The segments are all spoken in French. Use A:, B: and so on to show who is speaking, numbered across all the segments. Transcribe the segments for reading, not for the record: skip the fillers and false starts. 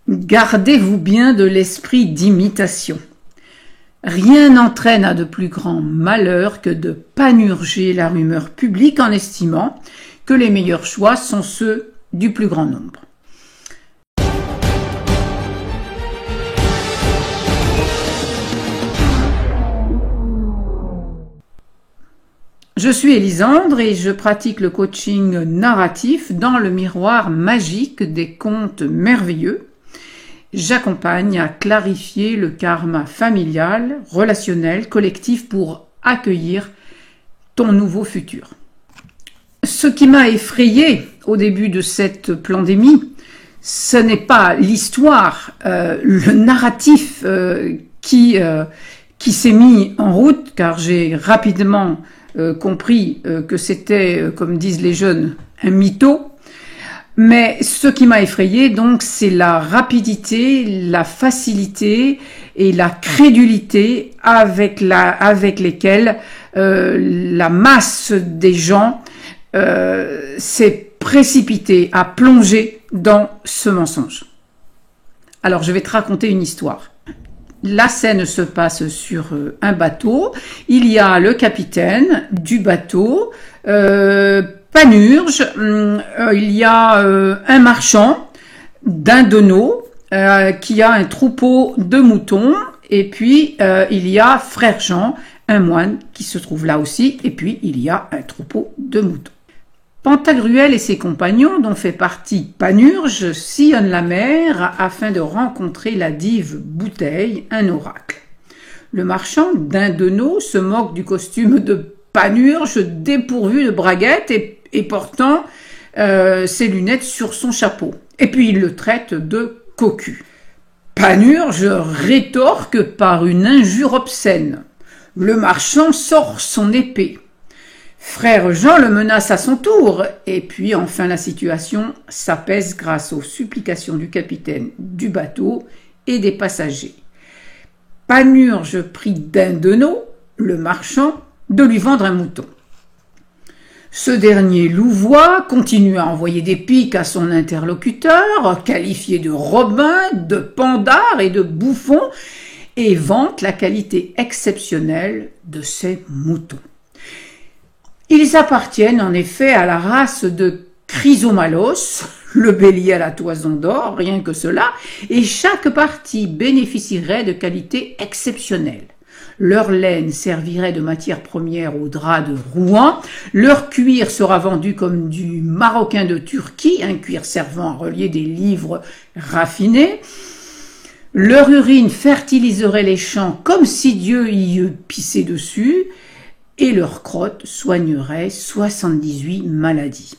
A: Gardez-vous bien de l'esprit d'imitation. Rien n'entraîne à de plus grands malheurs que de panurger la rumeur publique en estimant que les meilleurs choix sont ceux du plus grand nombre. Je suis Élisandre et je pratique le coaching narratif dans le miroir magique des contes merveilleux. J'accompagne à clarifier le karma familial, relationnel, collectif pour accueillir ton nouveau futur. Ce qui m'a effrayé au début de cette pandémie, ce n'est pas l'histoire, le narratif qui s'est mis en route, car j'ai rapidement compris que c'était, comme disent les jeunes, un mytho. Mais ce qui m'a effrayé, donc, c'est la rapidité, la facilité et la crédulité avec lesquelles la masse des gens s'est précipitée à plonger dans ce mensonge. Alors, je vais te raconter une histoire. La scène se passe sur un bateau. Il y a le capitaine du bateau, Panurge, il y a un marchand d'Indono qui a un troupeau de moutons, et puis il y a Frère Jean, un moine qui se trouve là aussi, et puis il y a un troupeau de moutons. Pantagruel et ses compagnons, dont fait partie Panurge, sillonnent la mer afin de rencontrer la dive Bouteille, un oracle. Le marchand d'Indono se moque du costume de Panurge, dépourvu de braguettes et portant ses lunettes sur son chapeau. Et puis il le traite de cocu. Panurge rétorque par une injure obscène. Le marchand sort son épée. Frère Jean le menace à son tour, et puis enfin la situation s'apaise grâce aux supplications du capitaine du bateau et des passagers. Panurge prie d'Indono, le marchand, de lui vendre un mouton. Ce dernier louvoie, continue à envoyer des piques à son interlocuteur, qualifié de robin, de pandard et de bouffon, et vante la qualité exceptionnelle de ses moutons. Ils appartiennent en effet à la race de Chrysomalos, le bélier à la toison d'or, rien que cela, et chaque partie bénéficierait de qualités exceptionnelles. Leur laine servirait de matière première au drap de Rouen, leur cuir sera vendu comme du maroquin de Turquie, un cuir servant à relier des livres raffinés. Leur urine fertiliserait les champs comme si Dieu y eût pissé dessus, et leur crotte soignerait 78 maladies.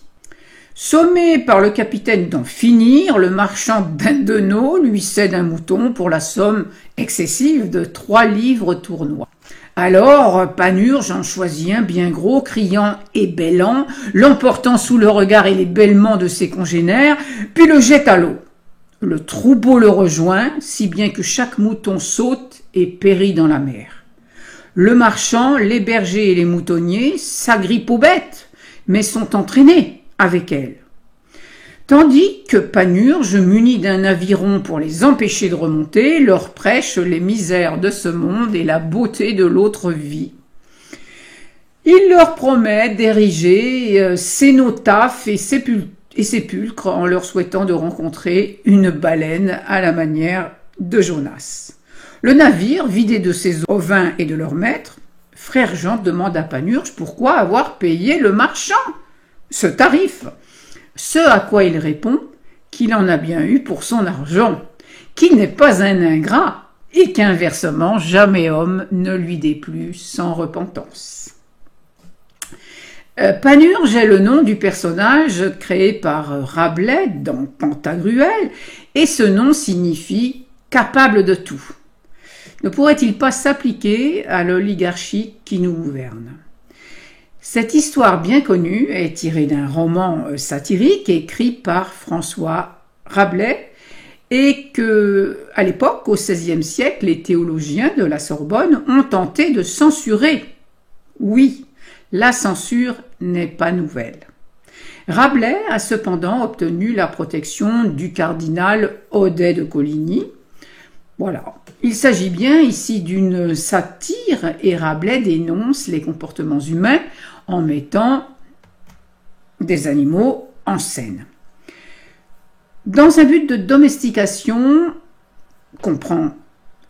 A: Sommé par le capitaine d'en finir, le marchand d'Indono lui cède un mouton pour la somme excessive de 3 livres tournois. Alors Panurge en choisit un bien gros, criant et bêlant, l'emportant sous le regard et les bêlements de ses congénères, puis le jette à l'eau. Le troupeau le rejoint, si bien que chaque mouton saute et périt dans la mer. Le marchand, les bergers et les moutonniers s'agrippent aux bêtes, mais sont entraînés avec elles. Tandis que Panurge, muni d'un aviron pour les empêcher de remonter, leur prêche les misères de ce monde et la beauté de l'autre vie. Il leur promet d'ériger cénotaphes et sépulcres en leur souhaitant de rencontrer une baleine à la manière de Jonas. Le navire, vidé de ses ovins et de leur maître, Frère Jean demande à Panurge pourquoi avoir payé le marchand ce tarif. Ce à quoi il répond qu'il en a bien eu pour son argent, qu'il n'est pas un ingrat et qu'inversement jamais homme ne lui déplut sans repentance. Panurge est le nom du personnage créé par Rabelais dans Pantagruel, et ce nom signifie « capable de tout ». Ne pourrait-il pas s'appliquer à l'oligarchie qui nous gouverne ? Cette histoire bien connue est tirée d'un roman satirique écrit par François Rabelais et que, à l'époque, au XVIe siècle, les théologiens de la Sorbonne ont tenté de censurer. Oui, la censure n'est pas nouvelle. Rabelais a cependant obtenu la protection du cardinal Odet de Coligny. Voilà. Il s'agit bien ici d'une satire et Rabelais dénonce les comportements humains en mettant des animaux en scène. Dans un but de domestication, comprend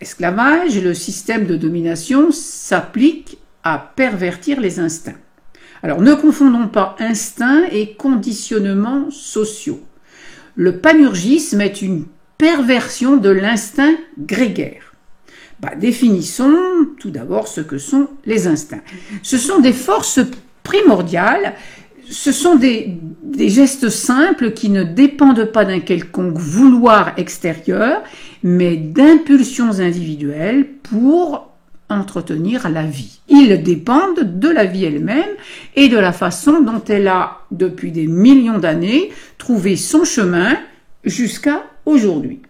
A: esclavage, le système de domination s'applique à pervertir les instincts. Alors ne confondons pas instinct et conditionnements sociaux. Le panurgisme est une perversion de l'instinct grégaire. Définissons tout d'abord ce que sont les instincts. Ce sont des forces primordiales, ce sont des gestes simples qui ne dépendent pas d'un quelconque vouloir extérieur, mais d'impulsions individuelles pour entretenir la vie. Ils dépendent de la vie elle-même et de la façon dont elle a, depuis des millions d'années, trouvé son chemin jusqu'à aujourd'hui.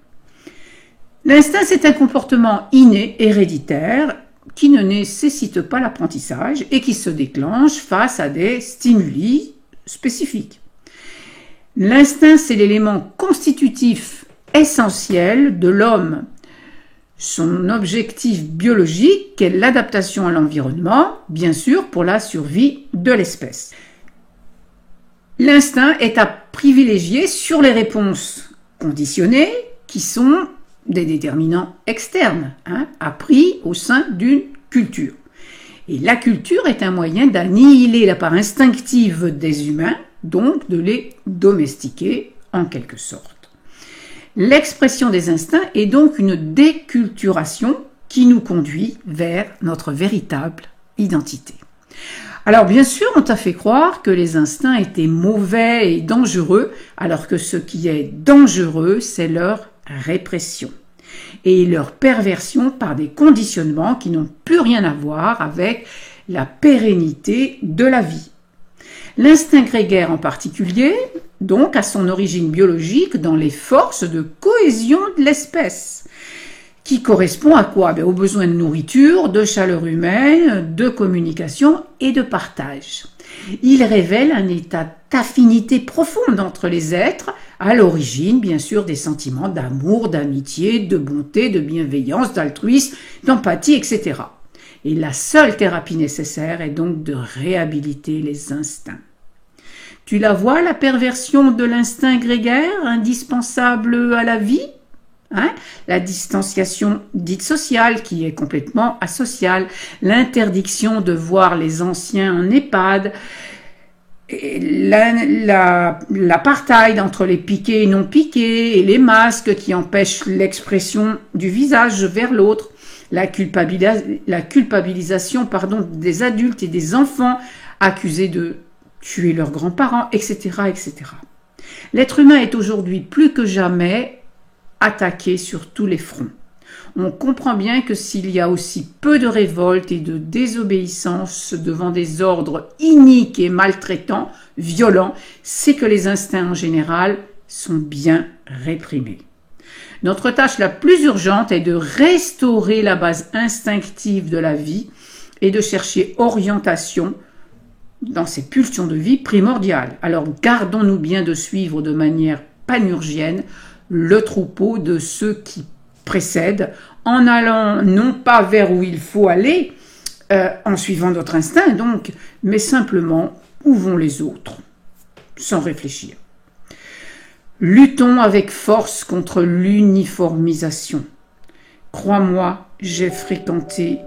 A: L'instinct, c'est un comportement inné, héréditaire, qui ne nécessite pas l'apprentissage et qui se déclenche face à des stimuli spécifiques. L'instinct, c'est l'élément constitutif essentiel de l'homme. Son objectif biologique est l'adaptation à l'environnement, bien sûr pour la survie de l'espèce. L'instinct est à privilégier sur les réponses conditionnées qui sont des déterminants externes, appris au sein d'une culture. Et la culture est un moyen d'annihiler la part instinctive des humains, donc de les domestiquer en quelque sorte. L'expression des instincts est donc une déculturation qui nous conduit vers notre véritable identité. Alors bien sûr, on t'a fait croire que les instincts étaient mauvais et dangereux, alors que ce qui est dangereux, c'est leur répression et leur perversion par des conditionnements qui n'ont plus rien à voir avec la pérennité de la vie. L'instinct grégaire en particulier, donc, a son origine biologique dans les forces de cohésion de l'espèce, qui correspond à quoi? Aux besoins de nourriture, de chaleur humaine, de communication et de partage. Il révèle un état d'affinité profonde entre les êtres, à l'origine, bien sûr, des sentiments d'amour, d'amitié, de bonté, de bienveillance, d'altruisme, d'empathie, etc. Et la seule thérapie nécessaire est donc de réhabiliter les instincts. Tu la vois, la perversion de l'instinct grégaire, indispensable à la vie? La distanciation dite sociale, qui est complètement asociale, l'interdiction de voir les anciens en EHPAD, l'apartheid entre les piqués et non piqués, et les masques qui empêchent l'expression du visage vers l'autre, la culpabilisation des adultes et des enfants accusés de tuer leurs grands-parents, etc., etc. L'être humain est aujourd'hui plus que jamais attaqué sur tous les fronts. On comprend bien que s'il y a aussi peu de révolte et de désobéissance devant des ordres iniques et maltraitants, violents, c'est que les instincts en général sont bien réprimés. Notre tâche la plus urgente est de restaurer la base instinctive de la vie et de chercher orientation dans ces pulsions de vie primordiales. Alors gardons-nous bien de suivre de manière panurgienne le troupeau de ceux qui précèdent, en allant non pas vers où il faut aller, en suivant notre instinct donc, mais simplement où vont les autres, sans réfléchir. Luttons avec force contre l'uniformisation. Crois-moi, j'ai fréquenté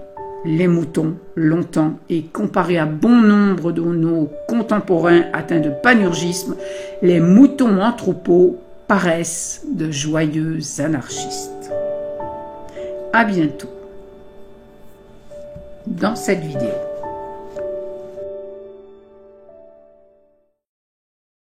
A: les moutons longtemps et comparé à bon nombre de nos contemporains atteints de panurgisme, les moutons en troupeau paraissent de joyeux anarchistes. À bientôt dans cette vidéo.